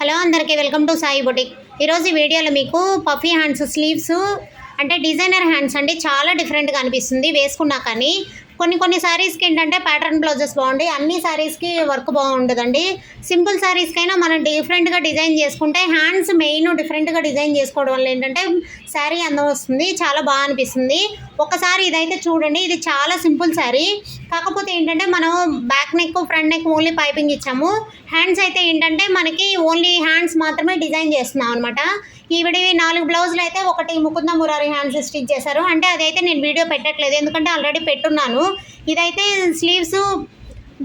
Hello అందరికీ welcome to Sai boutique. ఈరోజు వీడియోలో మీకు పఫీ హ్యాండ్స్ స్లీవ్స్ అంటే డిజైనర్ హ్యాండ్స్ అండి. చాలా డిఫరెంట్గా అనిపిస్తుంది వేసుకున్నా కానీ. కొన్ని శారీస్కి ఏంటంటే ప్యాటర్న్ బ్లౌజెస్ బాగుంటాయి, అన్ని శారీస్కి వర్క్ బాగుంటుందండి. సింపుల్ శారీస్కైనా మనం డిఫరెంట్గా డిజైన్ చేసుకుంటే హ్యాండ్స్ మెయిన్ డిఫరెంట్గా డిజైన్ చేసుకోవడం వల్ల ఏంటంటే శారీ అందం వస్తుంది, చాలా బాగా అనిపిస్తుంది. ఒకసారి ఇదైతే చూడండి, ఇది చాలా సింపుల్ శారీ. కాకపోతే ఏంటంటే మనం back neck front neck only piping ఇచ్చాము. హ్యాండ్స్ అయితే ఏంటంటే మనకి ఓన్లీ హ్యాండ్స్ మాత్రమే డిజైన్ చేస్తున్నాం అనమాట. ఈవిడివి 4 బ్లౌజులు అయితే ఒకటి ముకుంద మురారి హ్యాండ్స్ స్టిచ్ చేశారు. అంటే అదైతే నేను వీడియో పెట్టట్లేదు, ఎందుకంటే ఆల్రెడీ పెట్టున్నాను. ఇదైతే స్లీవ్స్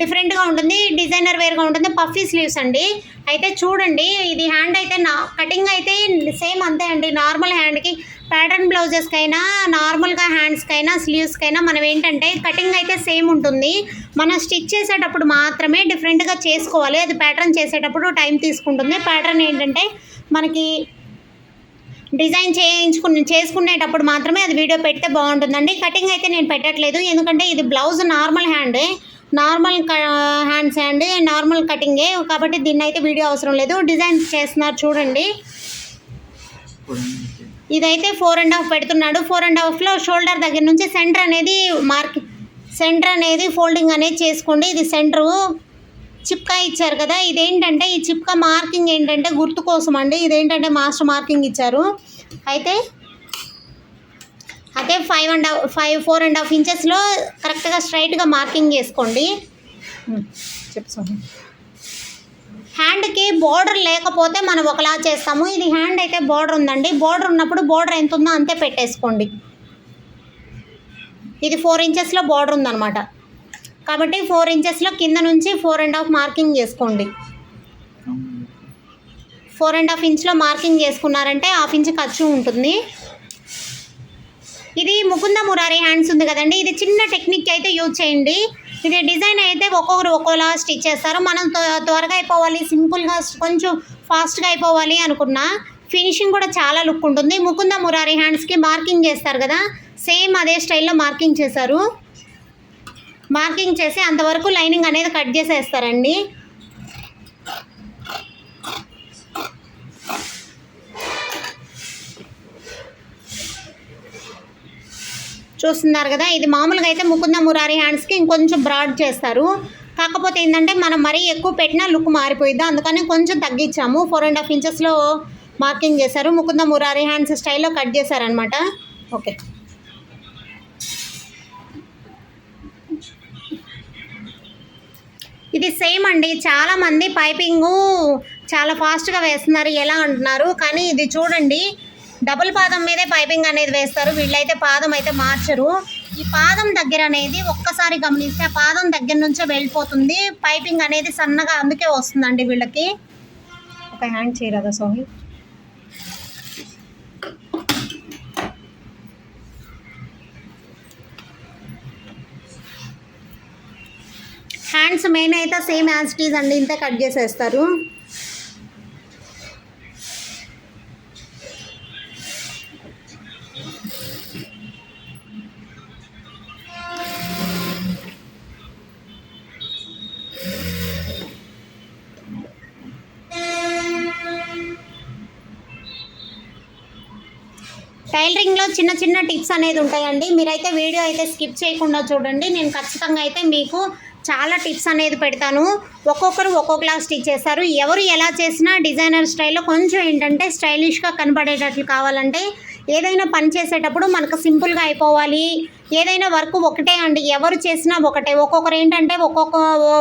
డిఫరెంట్గా ఉంటుంది, డిజైనర్ వేర్గా ఉంటుంది, పఫీ స్లీవ్స్ అండి. అయితే చూడండి, ఇది హ్యాండ్ అయితే కటింగ్ అయితే సేమ్ అంతే అండి. నార్మల్ హ్యాండ్కి ప్యాటర్న్ బ్లౌజెస్కైనా నార్మల్గా హ్యాండ్స్కైనా స్లీవ్స్కైనా మనం ఏంటంటే కటింగ్ అయితే సేమ్ ఉంటుంది. మనం స్టిచ్ చేసేటప్పుడు మాత్రమే డిఫరెంట్గా చేసుకోవాలి. అది ప్యాటర్న్ చేసేటప్పుడు టైం తీసుకుంటుంది. ప్యాటర్న్ ఏంటంటే మనకి డిజైన్ చేసుకునేటప్పుడు మాత్రమే అది వీడియో పెడితే బాగుంటుందండి. కటింగ్ అయితే నేను పెట్టట్లేదు, ఎందుకంటే ఇది బ్లౌజ్ నార్మల్ హ్యాండ్స్ అండి, నార్మల్ కటింగే, కాబట్టి దీన్ని అయితే వీడియో అవసరం లేదు. డిజైన్ చేస్తున్నారు చూడండి. ఇదైతే 4.5 పెడుతున్నాడు. 4.5లో షోల్డర్ దగ్గర నుంచి సెంటర్ అనేది ఫోల్డింగ్ అనేది చేసుకోండి. ఇది సెంటరు చిప్కా ఇచ్చారు కదా, ఇదేంటంటే ఈ చిప్కా మార్కింగ్ ఏంటంటే గుర్తు కోసం అండి. ఇదేంటంటే మాస్టర్ మార్కింగ్ ఇచ్చారు. అయితే 4.5 ఇంచెస్లో కరెక్ట్గా స్ట్రైట్గా మార్కింగ్ చేసుకోండి. హ్యాండ్కి బోర్డర్ లేకపోతే మనం ఒకలా చేస్తాము. ఇది హ్యాండ్ అయితే బోర్డర్ ఉందండి. బోర్డర్ ఉన్నప్పుడు బోర్డర్ ఎంత ఉందో అంతే పెట్టేసుకోండి. ఇది 4 ఇంచెస్లో బోర్డర్ ఉందన్నమాట, కాబట్టి 4 ఇంచెస్లో కింద నుంచి 4.5 మార్కింగ్ చేసుకోండి. 4.5 ఇంచ్లో మార్కింగ్ చేసుకున్నారంటే 1/2 ఇంచ్ ఖర్చు ఉంటుంది. ఇది ముకుంద మురారి హ్యాండ్స్ ఉంది కదండి, ఇది చిన్న టెక్నిక్ అయితే యూజ్ చేయండి. ఇది డిజైన్ అయితే ఒక్కొక్కరు ఒక్కోలా స్టిచ్ చేస్తారు. మనం త్వరగా అయిపోవాలి, సింపుల్గా కొంచెం ఫాస్ట్గా అయిపోవాలి అనుకున్నా ఫినిషింగ్ కూడా చాలా లుక్ ఉంటుంది. ముకుంద మురారి హ్యాండ్స్కి మార్కింగ్ చేస్తారు కదా, సేమ్ అదే స్టైల్లో మార్కింగ్ చేశారు. మార్కింగ్ చేసి అంతవరకు లైనింగ్ అనేది కట్ చేసేస్తారండి. చూస్తున్నారు కదా, ఇది మామూలుగా అయితే ముకుంద మురారి హ్యాండ్స్కి ఇంకొంచెం బ్రాడ్ చేస్తారు. కాకపోతే ఏంటంటే మనం మరీ ఎక్కువ పెట్టినా లుక్ మారిపోయిద్ది, అందుకని కొంచెం తగ్గించాము. 4.5 ఇంచెస్లో మార్కింగ్ చేశారు. ముకుంద మురారి హ్యాండ్స్ స్టైల్లో కట్ చేశారనమాట. ఓకే, ఇది సేమ్ అండి. చాలామంది పైపింగు చాలా ఫాస్ట్గా వేస్తున్నారు ఎలా అంటున్నారు, కానీ ఇది చూడండి, డబుల్ పాదం మీదే పైపింగ్ అనేది వేస్తారు. వీళ్ళైతే పాదం అయితే మార్చరు. ఈ పాదం దగ్గర అనేది ఒక్కసారి గమనిస్తే ఆ పాదం దగ్గర నుంచే వెళ్ళిపోతుంది పైపింగ్ అనేది సన్నగా, అందుకే వస్తుందండి వీళ్ళకి. ఒక హ్యాండ్ చేయరాదా సోహి? హ్యాండ్స్ మెయిన్ అయితే సేమ్ యాజ్ ఇట్ ఈజ్ అండి, ఇంతే కట్ చేసేస్తారు. టైలరింగ్లో చిన్న టిప్స్ అనేది ఉంటాయండి. మీరైతే వీడియో అయితే స్కిప్ చేయకుండా చూడండి. నేను ఖచ్చితంగా అయితే మీకు చాలా టిప్స్ అనేది పెడతాను. ఒక్కొక్కరు ఒక్కొక్కలా స్టిచ్ చేస్తారు. ఎవరు ఎలా చేసినా డిజైనర్ స్టైల్లో కొంచెం ఏంటంటే స్టైలిష్గా కనపడేటట్లు కావాలంటే ఏదైనా పని చేసేటప్పుడు మనకు సింపుల్గా అయిపోవాలి. ఏదైనా వర్క్ ఒకటే అండి, ఎవరు చేసినా ఒకటే. ఒక్కొక్కరు ఏంటంటే ఒక్కొక్క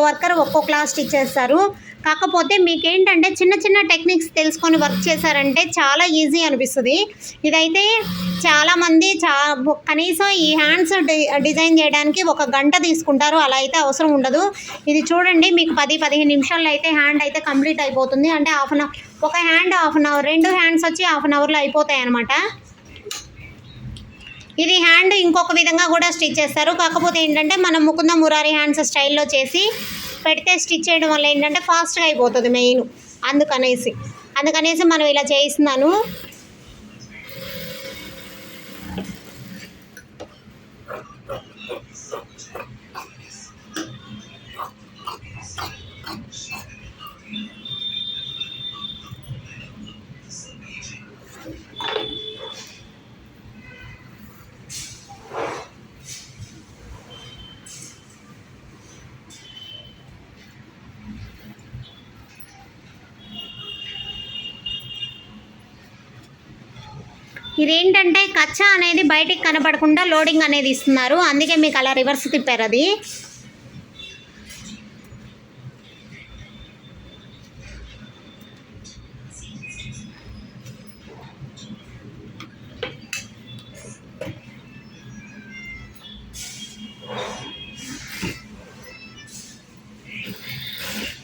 వర్కర్ ఒక్కొక్కలా స్టిచ్ చేస్తారు. కాకపోతే మీకేంటంటే చిన్న టెక్నిక్స్ తెలుసుకొని వర్క్ చేశారంటే చాలా ఈజీ అనిపిస్తుంది. ఇదైతే చాలామంది కనీసం ఈ హ్యాండ్స్ డిజైన్ చేయడానికి 1 గంట తీసుకుంటారు, అలా అయితే అవసరం ఉండదు. ఇది చూడండి, మీకు 10-15 నిమిషాల్లో అయితే హ్యాండ్ అయితే కంప్లీట్ అయిపోతుంది. అంటే ఒక హ్యాండ్ 1/2 అవర్, 2 హ్యాండ్స్ వచ్చి 1/2 అవర్లో అయిపోతాయి అన్నమాట. ఇది హ్యాండ్ ఇంకొక విధంగా కూడా స్టిచ్ చేస్తారు. కాకపోతే ఏంటంటే మనం ముకుంద మురారి హ్యాండ్స్ స్టైల్లో చేసి పెడితే స్టిచ్ చేయడం వల్ల ఏంటంటే ఫాస్ట్గా అయిపోతుంది మెయిన్. అందుకనేసి మనం ఇలా చేయిస్తున్నాను. ఇదేంటంటే కచ్చా అనేది బయటికి కనపడకుండా లోడింగ్ అనేది ఇస్తున్నారు, అందుకే మీకు అలా రివర్స్ తిప్పారు అది.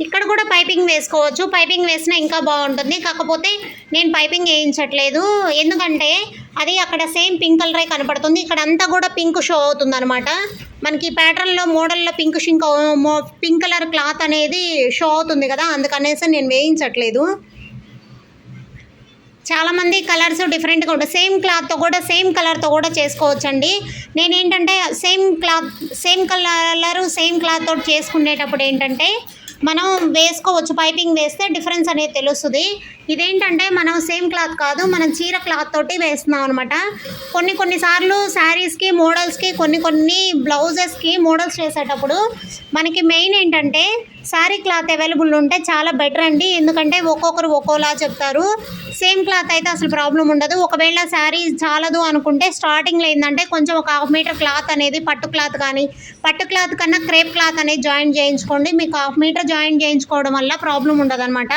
ఇక్కడ కూడా పైపింగ్ వేసుకోవచ్చు, పైపింగ్ వేసినా ఇంకా బాగుంటుంది. కాకపోతే నేను పైపింగ్ వేయించట్లేదు, ఎందుకంటే అది అక్కడ సేమ్ పింక్ కలరే కనపడుతుంది, ఇక్కడ అంతా కూడా పింక్ షో అవుతుంది అనమాట. మనకి ప్యాటర్న్లో మోడల్లో పింక్ కలర్ క్లాత్ అనేది షో అవుతుంది కదా, అందుకనేసి నేను వేయించట్లేదు. చాలామంది కలర్స్ డిఫరెంట్గా ఉంటాయి, సేమ్ కలర్తో కూడా చేసుకోవచ్చండి. నేనేంటంటే సేమ్ క్లాత్ తోటి చేసుకునేటప్పుడు ఏంటంటే మనం వేసుకోవచ్చు, పైపింగ్ వేస్తే డిఫరెన్స్ అనేది తెలుస్తుంది. ఇదేంటంటే మనం సేమ్ క్లాత్ కాదు, మనం చీర క్లాత్ తోటి వేస్తున్నాం అనమాట. కొన్నిసార్లు శారీస్కి మోడల్స్కి కొన్ని బ్లౌజెస్కి మోడల్స్ వేసేటప్పుడు మనకి మెయిన్ ఏంటంటే శారీ క్లాత్ అవైలబుల్ ఉంటే చాలా బెటర్ అండి, ఎందుకంటే ఒక్కొక్కరు ఒక్కోలా చెప్తారు. సేమ్ క్లాత్ అయితే అసలు ప్రాబ్లం ఉండదు. ఒకవేళ శారీ చాలదు అనుకుంటే స్టార్టింగ్లో ఏంటంటే కొంచెం ఒక 1/2 మీటర్ క్లాత్ అనేది పట్టు క్లాత్ కన్నా క్రేప్ క్లాత్ అనేది జాయిన్ చేయించుకోండి. మీకు 1/2 మీటర్ జాయిన్ చేయించుకోవడం వల్ల ప్రాబ్లం ఉండదు అనమాట.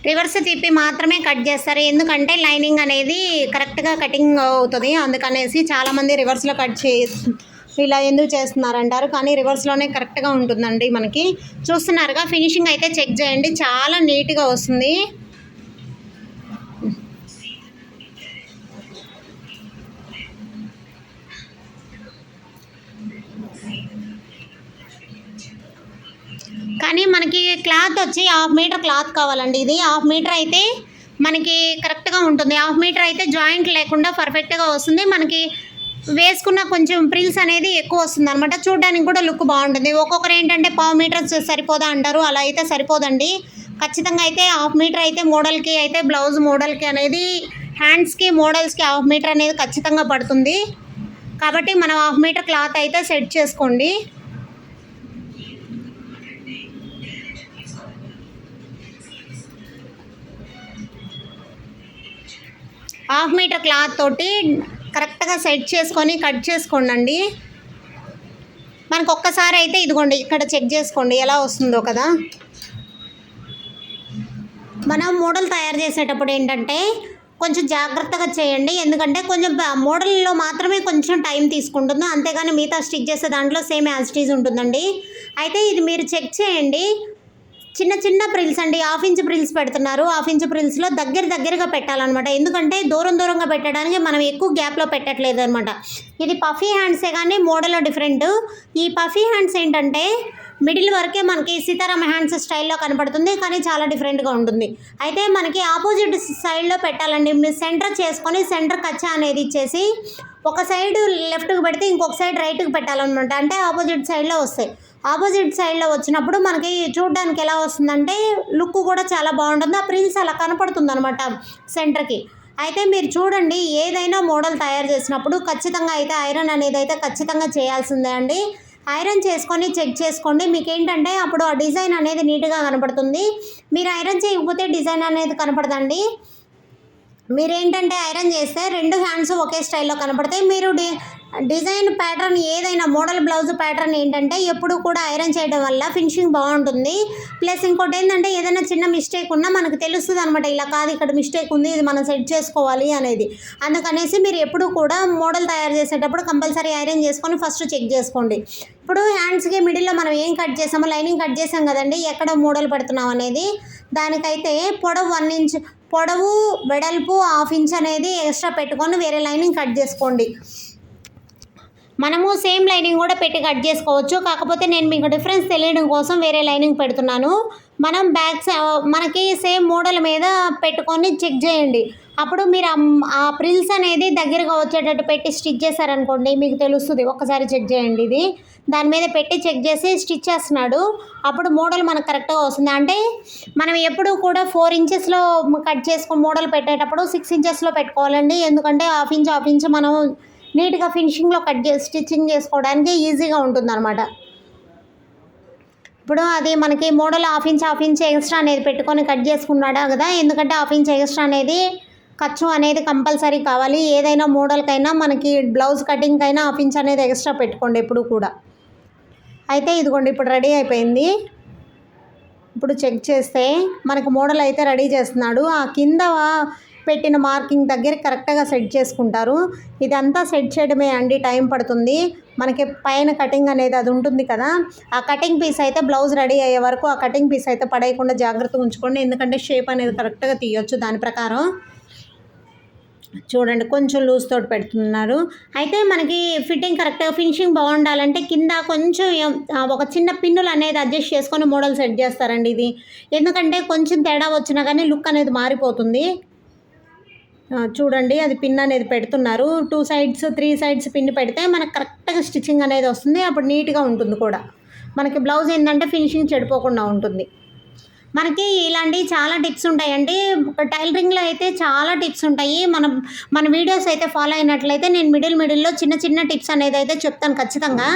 రివర్స్ తిప్పి మాత్రమే కట్ చేస్తారు, ఎందుకంటే లైనింగ్ అనేది కరెక్ట్గా కటింగ్ అవుతుంది, అందుకనేసి చాలామంది రివర్స్లో కట్ ఇలా ఎందుకు చేస్తున్నారంటారు, కానీ రివర్స్లోనే కరెక్ట్గా ఉంటుందండి. మనకి చూస్తున్నారుగా, ఫినిషింగ్ అయితే చెక్ చేయండి, చాలా నీట్గా వస్తుంది. కానీ మనకి క్లాత్ వచ్చి 1/2 మీటర్ క్లాత్ కావాలండి. ఇది 1/2 మీటర్ అయితే మనకి కరెక్ట్గా ఉంటుంది, 1/2 మీటర్ అయితే జాయింట్ లేకుండా పర్ఫెక్ట్గా వస్తుంది. మనకి వేసుకున్న కొంచెం ప్రిల్స్ అనేది ఎక్కువ వస్తుంది అనమాట, చూడడానికి కూడా లుక్ బాగుంటుంది. ఒక్కొక్కరు ఏంటంటే 1/2 మీటర్ సరిపోదా అంటారు, అలా అయితే సరిపోదండి. ఖచ్చితంగా అయితే 1/2 మీటర్ అయితే మోడల్కి అయితే బ్లౌజ్ మోడల్కి అనేది హ్యాండ్స్కి మోడల్స్కి 1/2 మీటర్ అనేది ఖచ్చితంగా పడుతుంది. కాబట్టి మనం 1/2 మీటర్ క్లాత్ అయితే సెట్ చేసుకోండి. 1/2 మీటర్ క్లాత్ తోటి కరెక్ట్గా సెట్ చేసుకొని కట్ చేసుకోండి. మనకు ఒక్కసారి అయితే ఇదిగోండి ఇక్కడ చెక్ చేసుకోండి ఎలా వస్తుందో కదా. మనం మోడల్ తయారు చేసేటప్పుడు ఏంటంటే కొంచెం జాగ్రత్తగా చేయండి, ఎందుకంటే కొంచెం మోడల్లో మాత్రమే కొంచెం టైం తీసుకుంటుంది, అంతేగాని మిగతా స్టిచ్ చేసే దాంట్లో సేమ్ యాజ్ ఇట్ ఈజ్ ఉంటుందండి. అయితే ఇది మీరు చెక్ చేయండి. చిన్న ప్రిల్స్ అండి, 1/2 ఇంచ్ ప్రిల్స్ పెడుతున్నారు. 1/2 ఇంచ్ ప్రిల్స్లో దగ్గరగా పెట్టాలన్నమాట, ఎందుకంటే దూరంగా పెట్టడానికి మనం ఎక్కువ గ్యాప్లో పెట్టట్లేదు అనమాట. ఇది పఫీ హ్యాండ్సే కానీ మోడల్లో డిఫరెంట్. ఈ పఫీ హ్యాండ్స్ ఏంటంటే మిడిల్ వరకే మనకి సీతారామ హ్యాండ్స్ స్టైల్లో కనపడుతుంది, కానీ చాలా డిఫరెంట్గా ఉంటుంది. అయితే మనకి ఆపోజిట్ సైడ్లో పెట్టాలండి, మీరు సెంటర్ చేసుకొని సెంటర్ కచ్చా అనేది ఇచ్చేసి ఒక సైడ్ లెఫ్ట్కి పెడితే ఇంకొక సైడ్ రైట్కి పెట్టాలన్నమాట, అంటే ఆపోజిట్ సైడ్లో వస్తాయి. ఆపోజిట్ సైడ్లో వచ్చినప్పుడు మనకి చూడడానికి ఎలా వస్తుందంటే లుక్ కూడా చాలా బాగుంటుంది, ఆ ప్రిల్స్ అలా కనపడుతుంది అనమాట సెంటర్కి. అయితే మీరు చూడండి, ఏదైనా మోడల్ తయారు చేసినప్పుడు ఖచ్చితంగా అయితే ఐరన్ అనేది అయితే ఖచ్చితంగా చేయాల్సిందే అండి. ఐరన్ చేసుకొని చెక్ చేసుకోండి, మీకు ఏంటంటే అప్పుడు ఆ డిజైన్ అనేది నీట్గా కనపడుతుంది. మీరు ఐరన్ చేయకపోతే డిజైన్ అనేది కనపడదండి. మీరేంటంటే ఐరన్ చేస్తే 2 హ్యాండ్స్ ఒకే స్టైల్లో కనపడతాయి. మీరు డిజైన్ ప్యాటర్న్ ఏదైనా మోడల్ బ్లౌజ్ ప్యాటర్న్ ఏంటంటే ఎప్పుడు కూడా ఐరన్ చేయడం వల్ల ఫినిషింగ్ బాగుంటుంది. ప్లస్ ఇంకోటి ఏంటంటే ఏదైనా చిన్న మిస్టేక్ ఉన్నా మనకు తెలుస్తుంది అనమాట, ఇలా కాదు ఇక్కడ మిస్టేక్ ఉంది, ఇది మనం సెట్ చేసుకోవాలి అనేది. అందుకనేసి మీరు ఎప్పుడు కూడా మోడల్ తయారు చేసేటప్పుడు కంపల్సరీ ఐరన్ చేసుకొని ఫస్ట్ చెక్ చేసుకోండి. ఇప్పుడు హ్యాండ్స్కి మిడిల్లో మనం ఏం కట్ చేసామో లైనింగ్ కట్ చేసాం కదండి, ఎక్కడ మోడల్ పెడుతున్నాం అనేది. దానికైతే పొడవు 1 ఇంచ్, పొడవు వెడల్పు 1/2 ఇంచ్ అనేది ఎక్స్ట్రా పెట్టుకొని వేరే లైనింగ్ కట్ చేసుకోండి. మనము సేమ్ లైనింగ్ కూడా పెట్టి కట్ చేసుకోవచ్చు. కాకపోతే నేను మీకు డిఫరెన్స్ తెలియడం కోసం వేరే లైనింగ్ పెడుతున్నాను. మనం మనకి సేమ్ మోడల్ మీద పెట్టుకొని చెక్ చేయండి. అప్పుడు మీరు ఆ ప్రిల్స్ అనేది దగ్గరగా వచ్చేటట్టు పెట్టి స్టిచ్ చేశారనుకోండి మీకు తెలుస్తుంది. ఒక్కసారి చెక్ చేయండి. ఇది దాని మీద పెట్టి చెక్ చేసి స్టిచ్ చేస్తున్నాడు. అప్పుడు మోడల్ మనకు కరెక్ట్గా వస్తుంది. అంటే మనం ఎప్పుడు కూడా 4 ఇంచెస్లో కట్ చేసుకుని మోడల్ పెట్టేటప్పుడు 6 ఇంచెస్లో పెట్టుకోవాలండి. ఎందుకంటే హాఫ్ ఇంచ్ మనం నీట్గా ఫినిషింగ్లో స్టిచ్చింగ్ చేసుకోవడానికి ఈజీగా ఉంటుందన్నమాట. ఇప్పుడు అది మనకి మోడల్ హాఫ్ ఇంచ్ ఎక్స్ట్రా అనేది పెట్టుకొని కట్ చేసుకున్నాడా కదా. ఎందుకంటే హాఫ్ ఇంచ్ ఎక్స్ట్రా అనేది ఖర్చు అనేది కంపల్సరీ కావాలి. ఏదైనా మోడల్కైనా మనకి బ్లౌజ్ కటింగ్కైనా హాఫ్ ఇంచ్ అనేది ఎక్స్ట్రా పెట్టుకోండి ఎప్పుడు కూడా. అయితే ఇదిగోండి ఇప్పుడు రెడీ అయిపోయింది. ఇప్పుడు చెక్ చేస్తే మనకు మోడల్ అయితే రెడీ చేస్తున్నాడు. ఆ కింద పెట్టిన మార్కింగ్ దగ్గర కరెక్ట్గా సెట్ చేసుకుంటారు. ఇదంతా సెట్ చేయడమే అండి టైం పడుతుంది. మనకి పైన కటింగ్ అనేది అది ఉంటుంది కదా, ఆ కటింగ్ పీస్ అయితే బ్లౌజ్ రెడీ అయ్యే వరకు ఆ కటింగ్ పీస్ అయితే పడేయకుండా జాగ్రత్తగా ఉంచుకోండి. ఎందుకంటే షేప్ అనేది కరెక్ట్గా తీయొచ్చు దాని ప్రకారం. చూడండి కొంచెం లూజ్ తోటి పెడుతున్నారు. అయితే మనకి ఫిట్టింగ్ కరెక్ట్గా ఫినిషింగ్ బాగుండాలంటే కింద కొంచెం ఒక చిన్న పిన్నులు అనేది అడ్జస్ట్ చేసుకొని మోడల్ సెట్ చేస్తారండి ఇది. ఎందుకంటే కొంచెం తేడా వచ్చినా కానీ లుక్ అనేది మారిపోతుంది. చూడండి అది పిన్ అనేది పెడుతున్నారు. 2 సైడ్స్ 3 సైడ్స్ పిన్ పెడితే మనకు కరెక్ట్గా స్టిచ్చింగ్ అనేది వస్తుంది. అప్పుడు నీట్గా ఉంటుంది కూడా. మనకి బ్లౌజ్ ఏంటంటే ఫినిషింగ్ చెడిపోకుండా ఉంటుంది. మనకి ఇలాంటి చాలా టిప్స్ ఉంటాయండి. టైలరింగ్లో అయితే చాలా టిప్స్ ఉంటాయి. మన వీడియోస్ అయితే ఫాలో అయినట్లయితే నేను మిడిల్లో చిన్న టిప్స్ అనేది అయితే చెప్తాను ఖచ్చితంగా.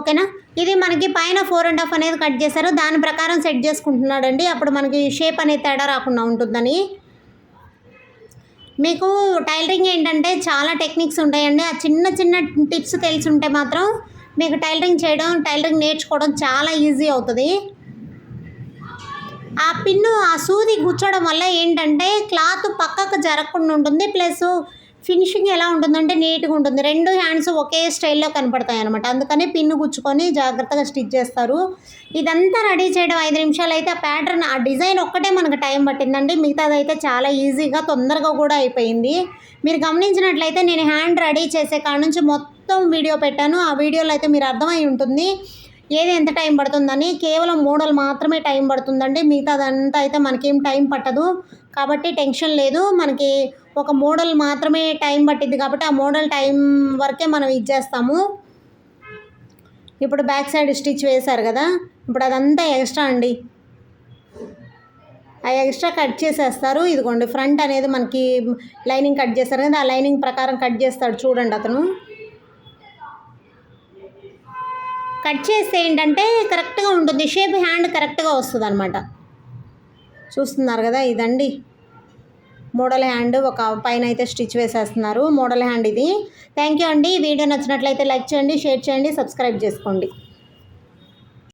ఓకేనా. ఇది మనకి పైన 4.5 అనేది కట్ చేశారు. దాని ప్రకారం సెట్ చేసుకుంటున్నాడండి. అప్పుడు మనకి షేప్ అనేది తేడా రాకుండా ఉంటుందని. మీకు టైలరింగ్ ఏంటంటే చాలా టెక్నిక్స్ ఉంటాయండి. ఆ చిన్న టిప్స్ తెలిసి ఉంటే మాత్రం మీకు టైలరింగ్ నేర్చుకోవడం చాలా ఈజీ అవుతుంది. ఆ పిన్ను ఆ సూది గుచ్చడం వల్ల ఏంటంటే క్లాత్ పక్కకు జరగకుండా ఉంటుంది. ప్లస్ ఫినిషింగ్ ఎలా ఉంటుందంటే నీట్గా ఉంటుంది. 2 హ్యాండ్స్ ఒకే స్టైల్లో కనపడతాయి అనమాట. అందుకని పిన్ను గుచ్చుకొని జాగ్రత్తగా స్టిచ్ చేస్తారు. ఇదంతా రెడీ చేయడం 5 నిమిషాలు అయితే ఆ డిజైన్ ఒక్కటే మనకు టైం పట్టిందండి. మిగతాదైతే చాలా ఈజీగా తొందరగా కూడా అయిపోయింది. మీరు గమనించినట్లయితే నేను హ్యాండ్ రెడీ చేసే కాడ నుంచి మొత్తం వీడియో పెట్టాను. ఆ వీడియోలో అయితే మీరు అర్థమై ఉంటుంది ఏది ఎంత టైం పడుతుందని. కేవలం మోడల్ మాత్రమే టైం పడుతుందండి. మిగతాదంతా అయితే మనకేం టైం పట్టదు. కాబట్టి టెన్షన్ లేదు. మనకి ఒక మోడల్ మాత్రమే టైం పట్టింది కాబట్టి ఆ మోడల్ టైం వరకే మనం ఇచ్చేస్తాము. ఇప్పుడు బ్యాక్ సైడ్ స్టిచ్ వేశారు కదా, ఇప్పుడు అదంతా ఎక్స్ట్రా అండి. ఆ ఎక్స్ట్రా కట్ చేసేస్తారు. ఇదిగోండి ఫ్రంట్ అనేది మనకి లైనింగ్ కట్ చేస్తారు కదా, ఆ లైనింగ్ ప్రకారం కట్ చేస్తాడు చూడండి అతను. కట్ చేస్తే ఏంటంటే కరెక్ట్గా ఉంటుంది. షేప్ హ్యాండ్ కరెక్ట్గా వస్తుంది అనమాట. చూస్తున్నారు కదా ఇదండి మోడల్ హ్యాండ్. ఒక పైన అయితే స్టిచ్ వేసేస్తున్నారు. మోడల్ హ్యాండ్ ఇది. థ్యాంక్ యూ అండి. వీడియో నచ్చినట్లయితే లైక్ చేయండి, షేర్ చేయండి, సబ్స్క్రైబ్ చేసుకోండి.